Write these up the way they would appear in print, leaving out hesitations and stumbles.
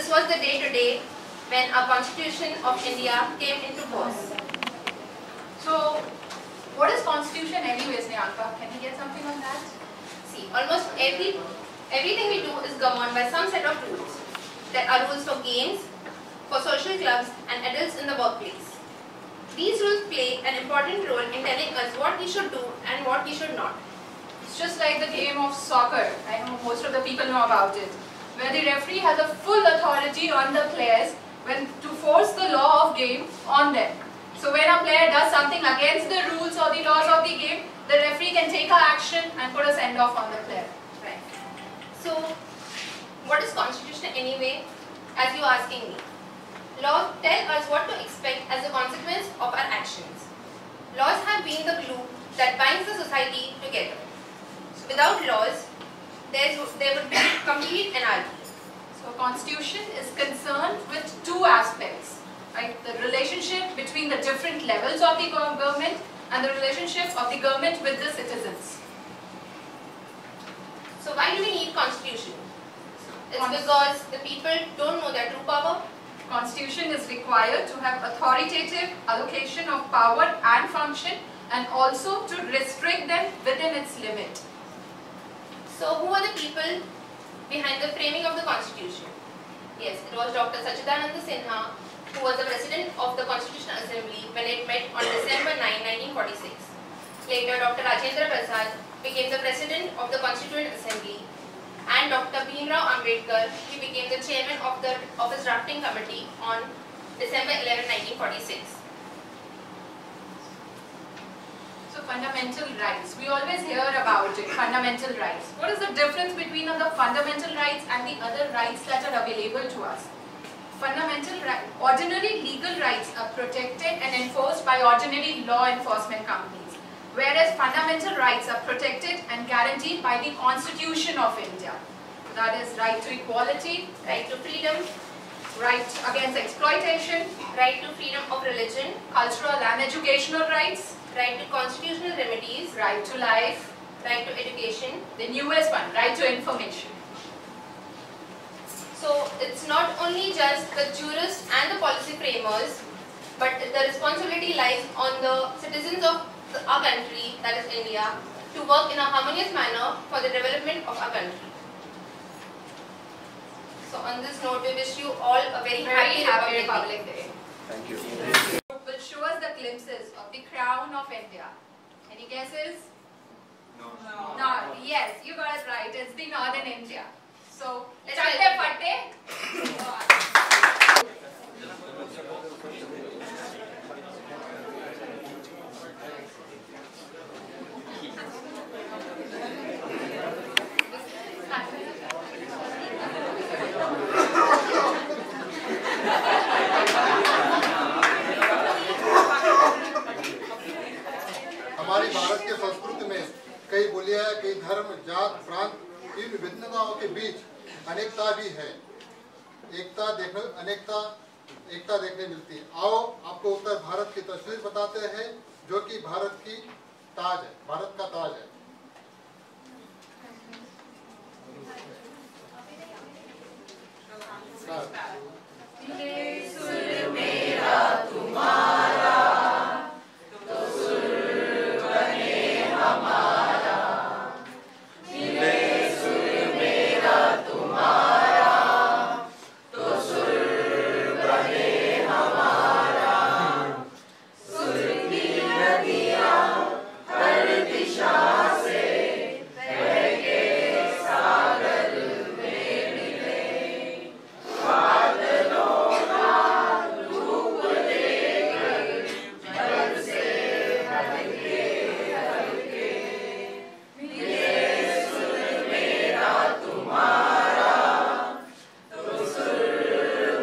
this was the day today when our Constitution of India came into force. So, what is Constitution anyways, Nehalka? Can we get something on that? See, almost everything we do is governed by some set of rules. There are rules for games, for social clubs and adults in the workplace. These rules play an important role in telling us what we should do and what we should not. It's just like the game of soccer. I know most of the people know about it, where the referee has a full authority on the players to force the law of game on them. So when a player does something against the rules or the laws of the game, the referee can take an action and put a send-off on the player. Right. So, what is Constitution anyway, as you are asking me? Laws tell us what to expect as a consequence of our actions. Laws have been the glue that binds the society together. Without laws, there would be complete anarchy. So Constitution is concerned with two aspects, right? The relationship between the different levels of the government and the relationship of the government with the citizens. So why do we need Constitution? It's because the people don't know their true power. Constitution is required to have authoritative allocation of power and function, and also to restrict them within its limit. So who are the people behind the framing of the Constitution? Yes, it was Dr. Sachidananda Sinha, who was the President of the Constitutional Assembly when it met on December 9, 1946. Later, Dr. Rajendra Prasad became the President of the Constituent Assembly, and Dr. Bhimrao Ambedkar, he became the Chairman of his Drafting Committee on December 11, 1946. So fundamental rights, we always hear about it, fundamental rights. What is the difference between the fundamental rights and the other rights that are available to us? Fundamental rights, ordinary legal rights are protected and enforced by ordinary law enforcement companies, whereas fundamental rights are protected and guaranteed by the Constitution of India. That is right to equality, right to freedom, right against exploitation, right to freedom of religion, cultural and educational rights, right to constitutional remedies, right to life, right to education, the newest one, right to information. So it's not only just the jurists and the policy framers, but the responsibility lies on the citizens of our country, that is India, to work in a harmonious manner for the development of our country. So on this note, we wish you all a very happy Republic Day. Thank you. Will show us the glimpses of the crown of India. Any guesses? No. No. Yes, you got it right. It's the Northern India. So, Let's chatte patte. हमारी भारत के संस्कृति में कई बोलियां, कई धर्म, जात, प्रांत, इन विभिन्नताओं के बीच अनेकता भी है। एकता देखने मिलती है। आओ आपको उत्तर भारत की तस्वीर बताते हैं, जो कि भारत की ताज है, भारत का ताज है। सुर मेरा तुम्हारा तो सुर बने हमारा, मिले सुर मेरा तुम्हारा तो सुर बने हमारा। सुर की नदियाँ हर दिशा से बह के सागर में मिले, बादलों का रूप लेकर जल से हल्के हल्के, मिले सुर मेरा तुम्हारा तो सुर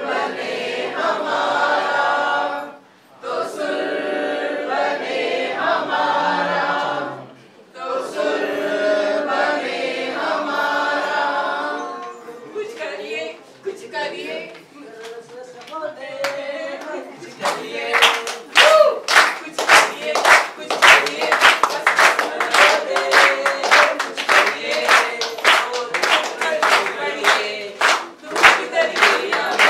बने हमारा, तो सुर बने हमारा, तो सुर बने हमारा। कुछ करिए, कुछ करिए, कुछ करिए, कुछ करिए, कुछ करिए, बस कुछ करिए, कुछ करिए, तुम करिए या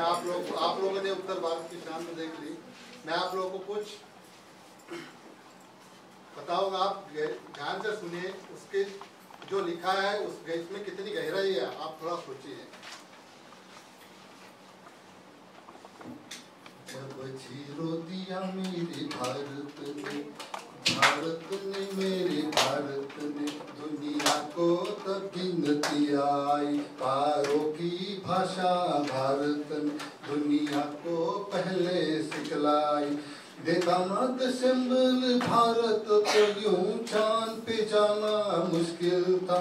आप लोगों ने उत्तर भारत की शान में देख ली। मैं आप लोगों को कुछ बताऊंगा, आप ध्यान से सुनिए। उसके जो लिखा है इसमें कितनी गहराई है आप थोड़ा सोचिए। जब जीरो दिया मेरे भारत ने मेरे भारत ने दुनिया को तब गिनती आई। पारों की भाषा भारत ने दुनिया को पहले सिखलाई। देखा मत सिंबल भारत को यूं चांद पे जाना मुश्किल था।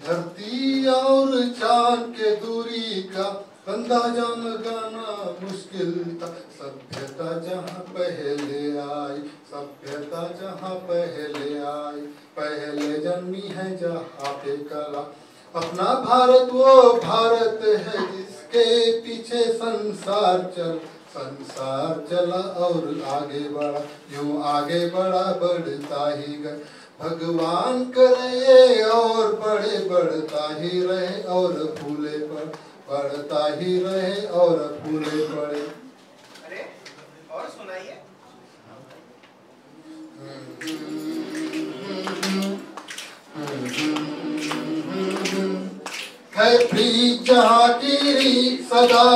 धरती और चांद के दूरी का अंदाजा लगाना मुश्किल था। सभ्यता जहाँ पहले आई, सभ्यता जहाँ पहले आई, पहले जन्मी है जहाँ पे कला। अपना भारत वो भारत है जिसके पीछे संसार चला और आगे बढ़ा, यूं आगे बढ़ा बढ़ता ही गया। भगवान करे और बड़े बढ़ता ही रहे और फूले बढ़ता ही रहे और फूले पड़े। अरे और सुनाइए। है प्रीत जहाँ की रीत सदा,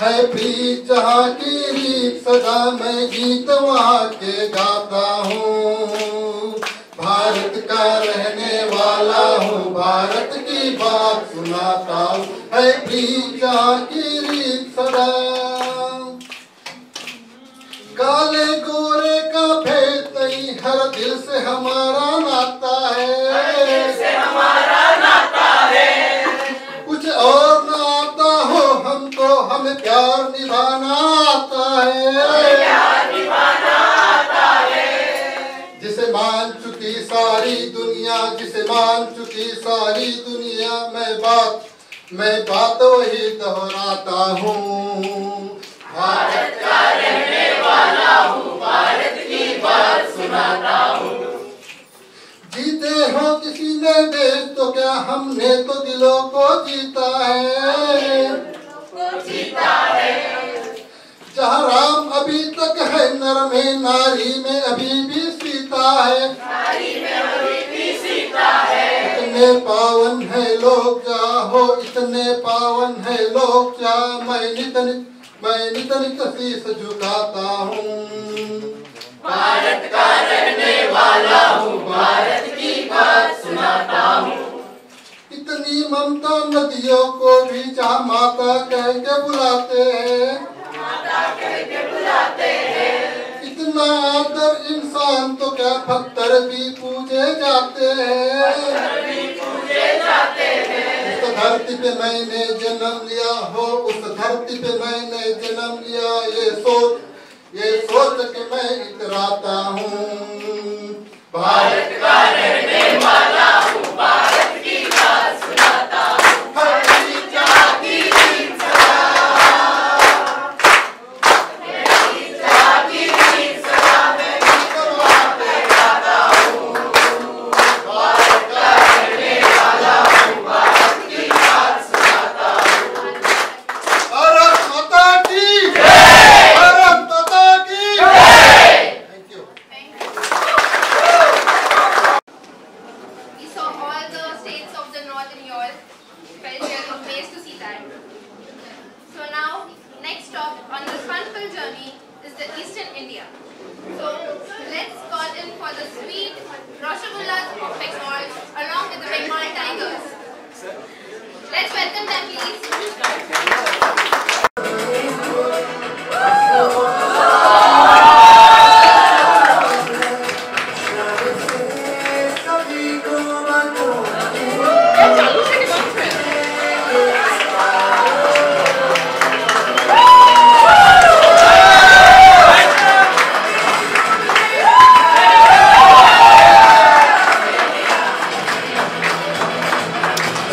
है प्रीत जहाँ की रीत सदा। मैं गीत वहाँ के गाता हूँ। भारत का रहने वाला हूँ, भारत की बात सुनाता हूँ। है प्रीत जहाँ की रीत सदा। काले गोरे का भेद नहीं, हर दिल से हमारा नाता है। कुछ और ना आता हो हमको, हमें प्यार निभाना आता है। जिसे मान चुकी सारी दुनिया, जिसे मान चुकी सारी दुनिया। मैं बात वही दोहराता हूँ। भारत का रहने वाला हूँ, भारत की बात सुनाता हूँ। जीते हो किसी ने देश तो क्या, हमने तो दिलों को जीता है। जहाँ राम अभी तक है नर में, नारी में अभी भी सीता है। इतने पावन है लोग जा हो, इतने पावन है लोग जा। मैं नित नित शीश झुकाता हूँ। भारत का रहने वाला हूँ, भारत की बात सुनाता हूँ। इतनी ममता नदियों को भी जहाँ माता कह के बुलाते हैं, इतना आदर इंसान तो क्या पत्थर भी पूजे जाते हैं। उस धरती पे मैंने जन्म लिया हो, उस धरती पे मैंने जन्म लिया। ये सोच के मैं इतराता हूँ। भारत का रहने वाला हूँ, भारत की बात सुनाता हूँ।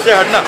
हटना।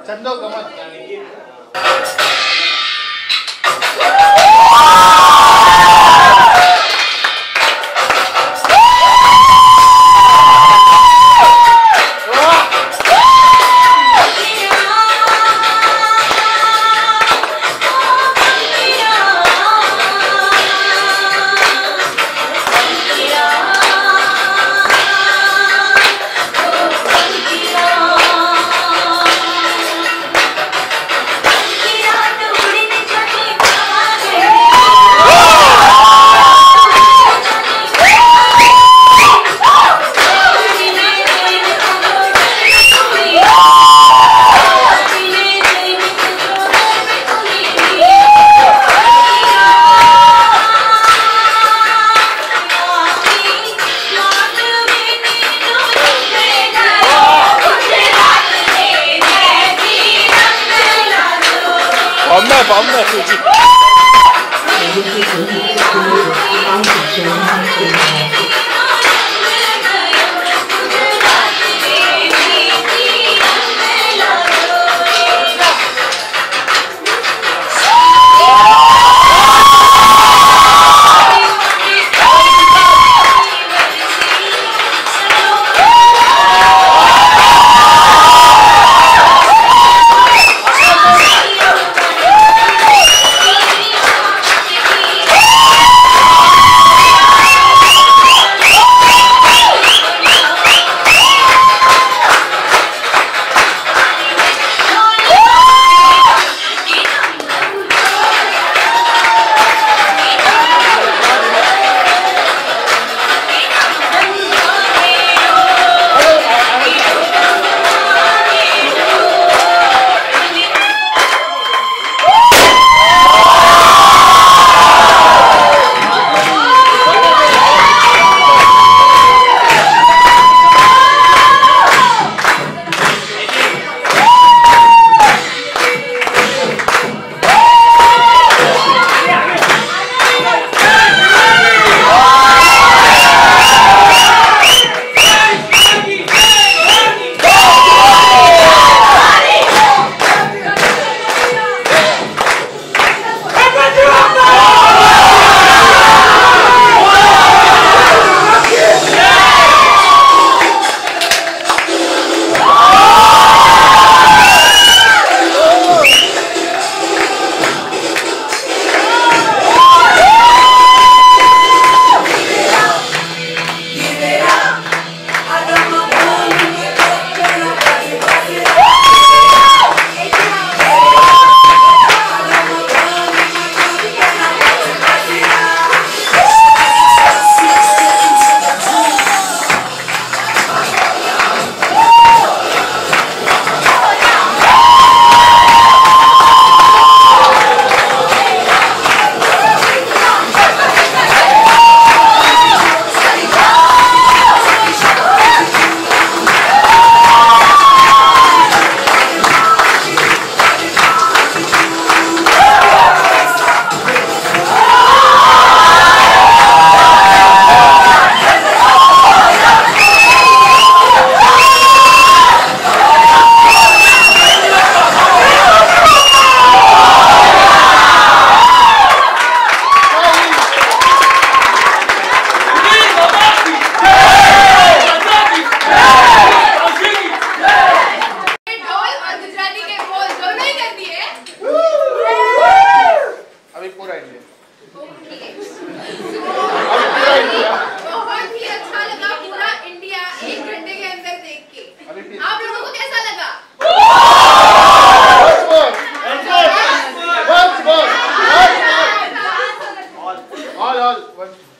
चंदो कमत Kira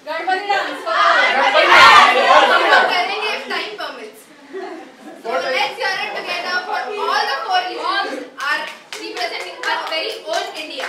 गणपति डांस करेंगे if time permits. So let's hear it together for all the 4 regions are representing our very own India.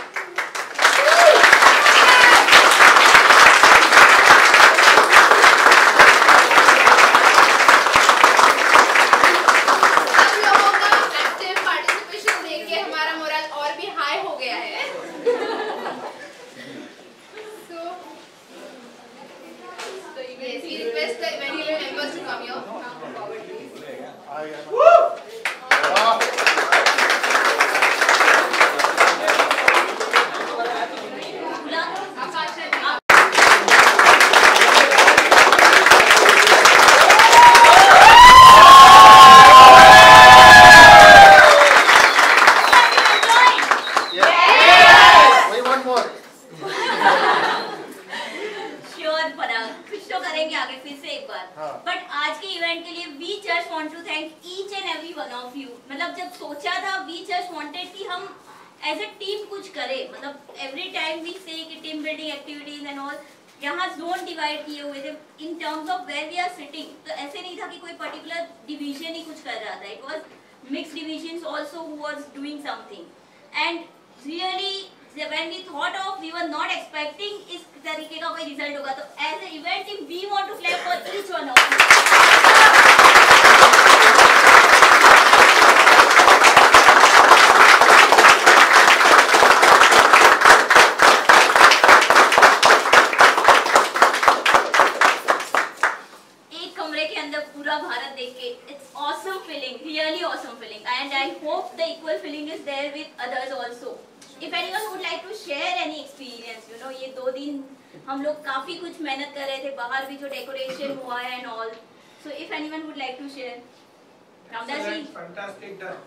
Fantastic done.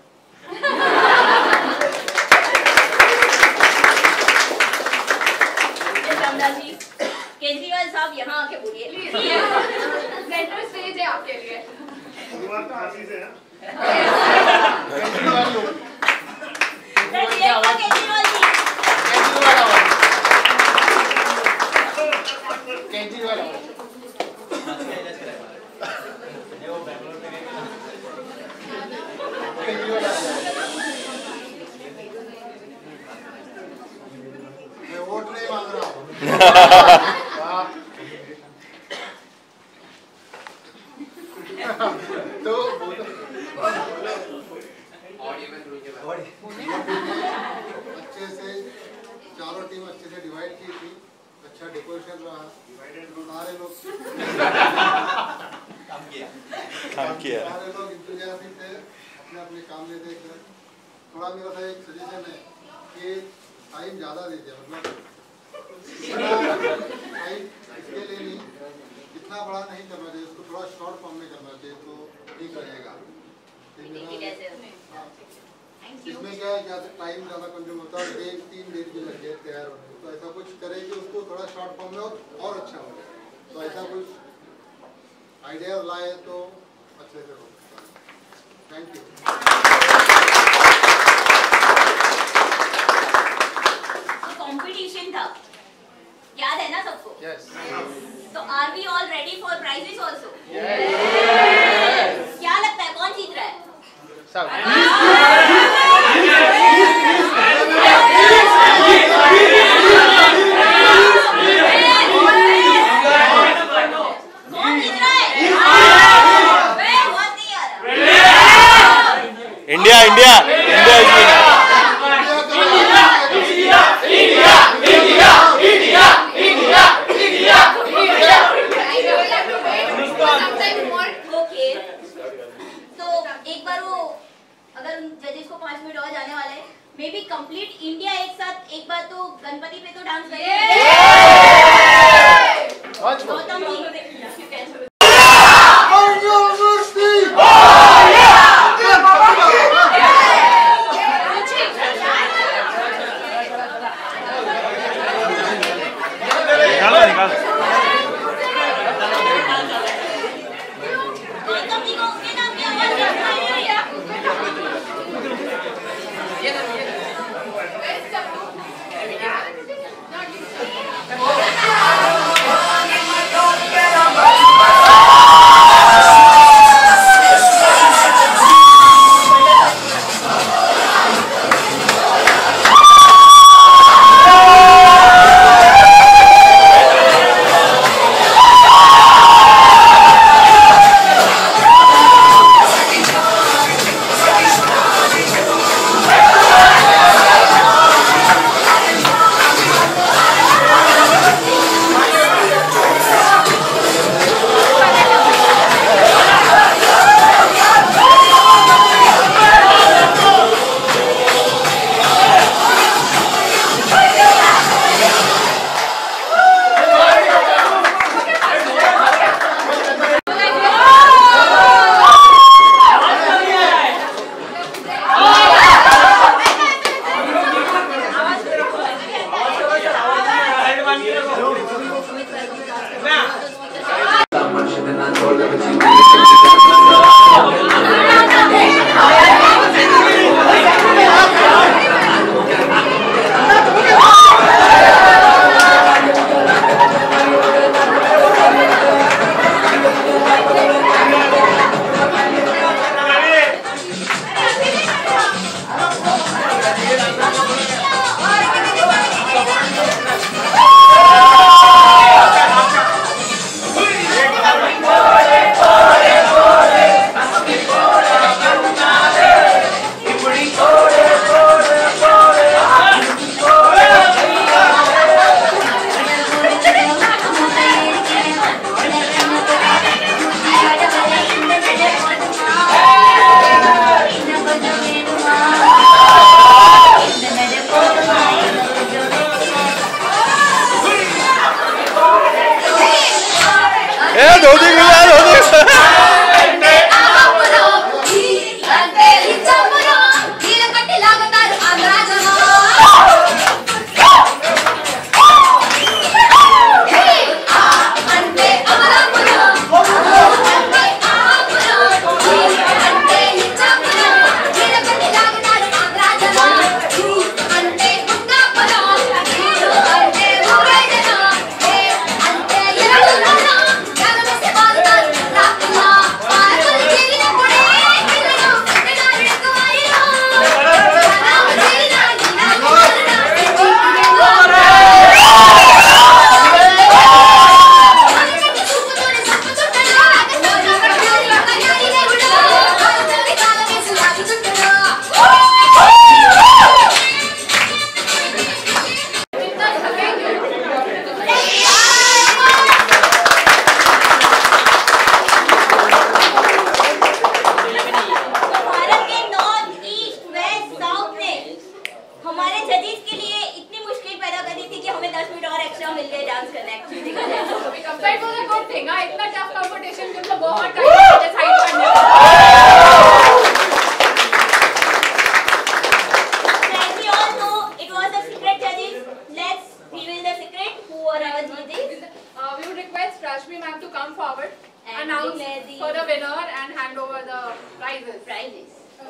Kejriwal साहब यहाँ आके बोलिए सेंटर स्टेज है आपके लिए। शुरुआत तो हाथी से है। केजरीवाल मैं वोट नहीं मांग रहा हूँ। तो अच्छे से चारों टीम अच्छे से डिवाइड की थी, अच्छा डेकोरेशन रहा, सारे लोग काम किया, सारे लोग इंतजामी थे, अपने अपने काम में देख रहे। थोड़ा मेरा सा एक सजेशन है कि टाइम ज़्यादा दीजिए, मतलब टाइम इसके लिए नहीं, इतना बड़ा नहीं करना चाहिए, उसको थोड़ा शॉर्ट फॉर्म में करना चाहिए तो ठीक रहेगा। इसमें क्या है, क्या टाइम ज़्यादा कंज्यूम होता है, 3 दिन भी लग गए तैयार होने, तो ऐसा कुछ करें कि उसको थोड़ा शॉर्ट फॉर्म में और अच्छा हो जाए। तो ऐसा कुछ आइडिया लाए तो अच्छे से हो सकता है। Thank you. कंपटीशन था, याद है ना सबको? Yes. तो are we all ready for prizes also? क्या लगता है कौन जीत रहा है? सब। कौन जीत रहा है? बहुत नहीं आ रहा। India India India may be complete India एक साथ एक बार तो गणपति पे तो डांस करें। गौतम जी को उसके नाम की आवाज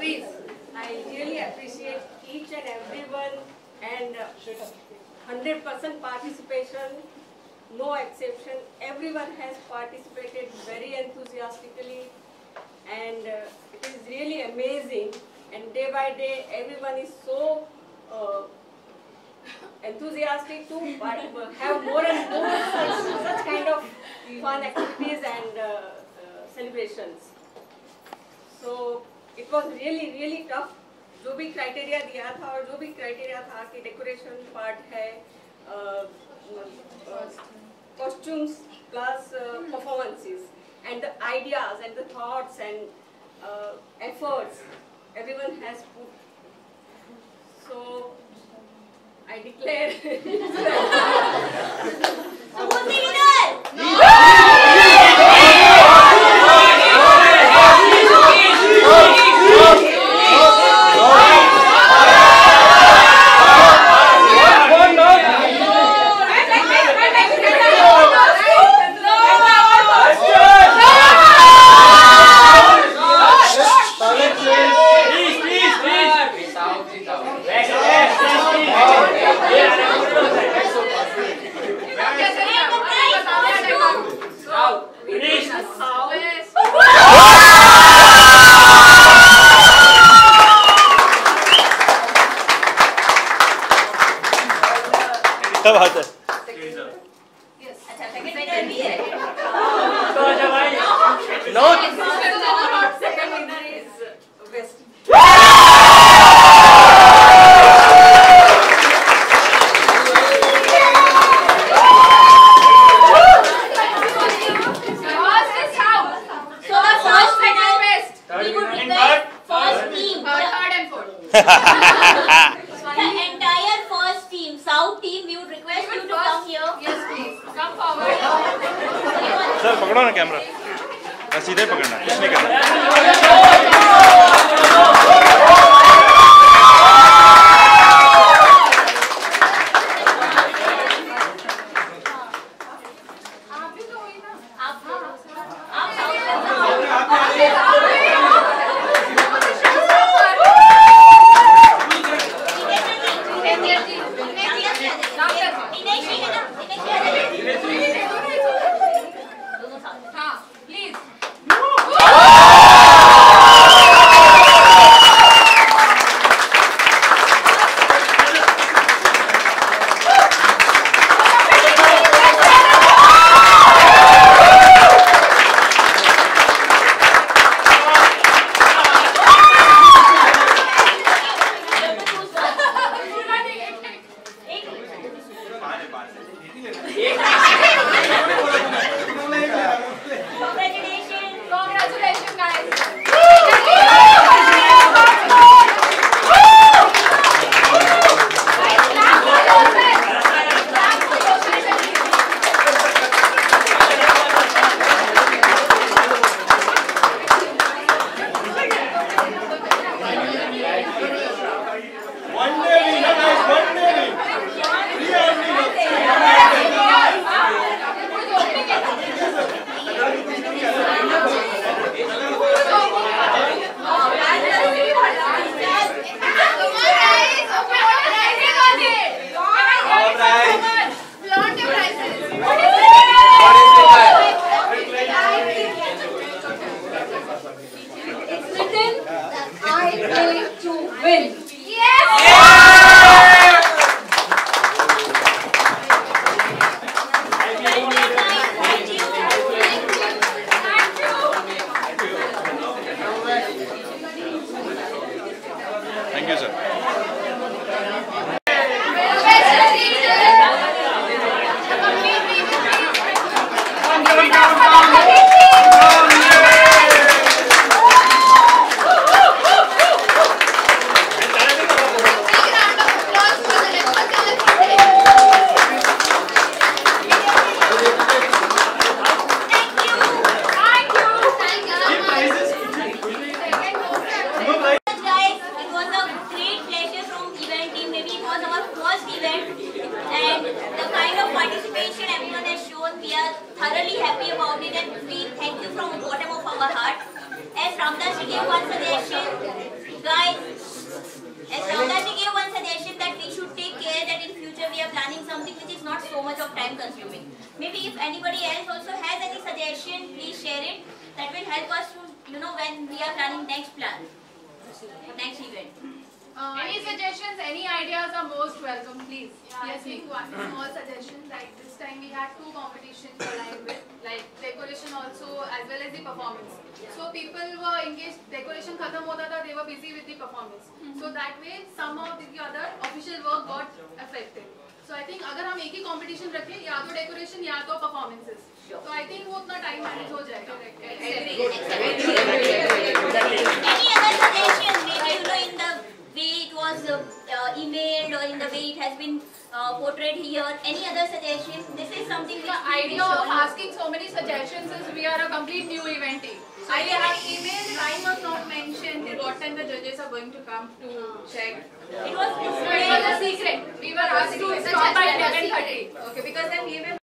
Please. I really appreciate each and everyone and 100% participation, no exception. Everyone has participated very enthusiastically and it is really amazing, and day by day everyone is so enthusiastic to have more and more such kind of fun activities and celebrations. So it was really tough. जो भी criteria दिया था और जो भी criteria था कि decoration part है, costumes plus performances and the ideas and the thoughts and efforts everyone has put. So I declare. So who's the winner? क्या बात है? अच्छा सेकंड भी है। Second winner is West. Sir पकड़ो ना कैमरा, सीधे पकड़ना, कुछ नहीं करना। Ramdas gave one suggestion, guys. As Ramdas gave one suggestion that we should take care that in future we are planning something which is not so much of time consuming. Maybe if anybody else also has any suggestion, please share it. That will help us to, when we are planning next plan, next event. Any suggestions, any ideas are most welcome, please. I think one small suggestion, like this time we had 2 competitions aligned with, like decoration also as well as the performance. So people were engaged, decoration khatam hota tha, they were busy with the performance. So that way some of the other official work got affected. So I think अगर हम एक ही competition रखें, या तो decoration या तो performances. So I think वो उतना time manage हो जाएगा. Any other suggestion, maybe in the way it was emailed or in the way it has been portrayed here, any other suggestions? This is something The idea of asking so many suggestions is we are a complete new event team. I have emailed, time was not mentioned, what time the judges are going to come to check. It was No, it was a secret. We were asked to stop by 11:30. Okay, because then we were